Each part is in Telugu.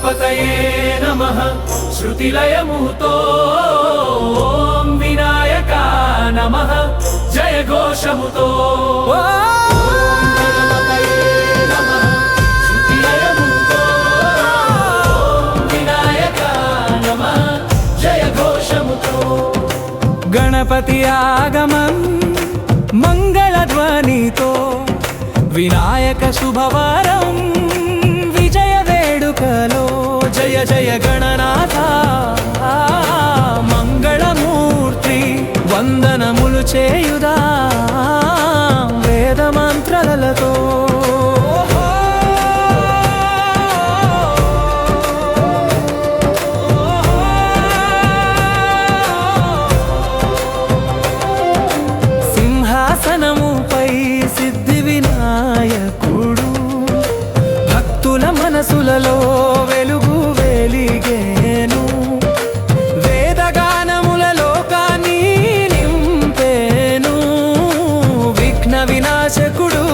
గణపతయే నమః శృతిలయముతో ఓం వినాయక నమః జయఘోషముతో గణపతి ఆగమం మంగళధ్వనితో వినాయక శుభవారం విజయ వేడుకలో జయ జయ గణనాథ మంగళమూర్తి వందనములు చేయుదా వేద మంత్రాలతో సింహాసనముపై సిద్ధి వినాయకుడు భక్తుల మనసులలో వెలుగు వెలిగేను వేదగానముల లోకాన్ని నింపేను విఘ్న వినాశకుడు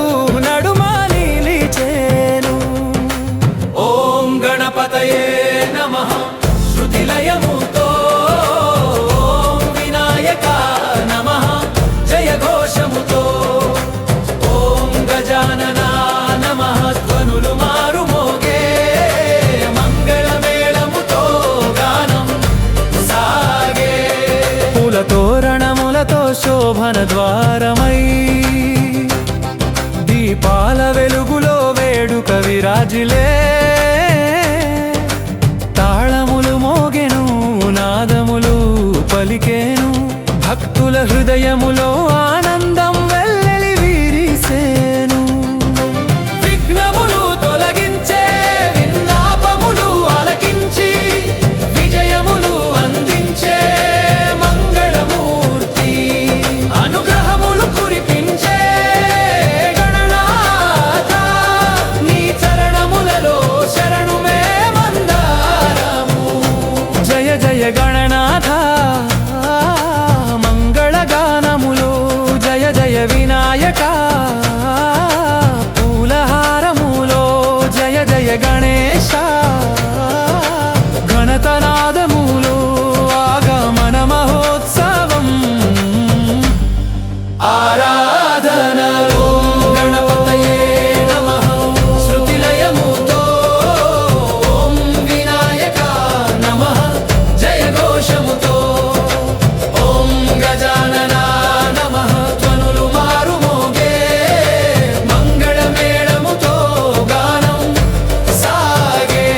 నడుమ నిలిచేను. ఓం గణపతయే నమః శృతిలయముతో ఓం వినాయక నమః జయఘోషముతో ఓం గజానన నమః ధ్వనులు మారుమోగే మంగళమేళముతో గానం సాగే పూల తోరణములతో శోభన ద్వారమై దీపాల వెలుగులో వేడుక విరాజిలే తాళములు మోగెను నాదములు పలికేను భక్తుల హృదయములో ఆనందం వెల్లెలి విరిసేను. విఘ్నములు తొలగించే విన్నాపములు ఆలకించి విజయములు అందించే మంగళమూర్తి అనుగ్రహములు కురిపించే గణనాథ నీ చరణములలో శరణుమే మందారము. జయ జయ గణనాథ మంగళగానములో జయ జయ వినాయక పూలహారములో జయ జయ గణేశ గణతనాదములో ఆగమన మహోత్సవం ఆరాధనలో గణపతయే నమః శృతిలయముతో ఓం వినాయక నమః జయఘోషముతో ఓం గజానన నమః ధ్వనులు మారుమోగే మంగళమేళముతో గానం సాగే.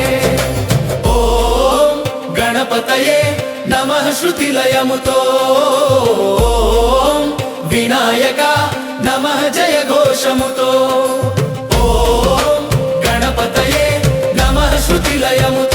ఓం గణపతయే నమః శృతిలయముతో ఓం వినాయక నమః జయఘోషముతో ఓం గణపతయే నమః శృతిలయముతో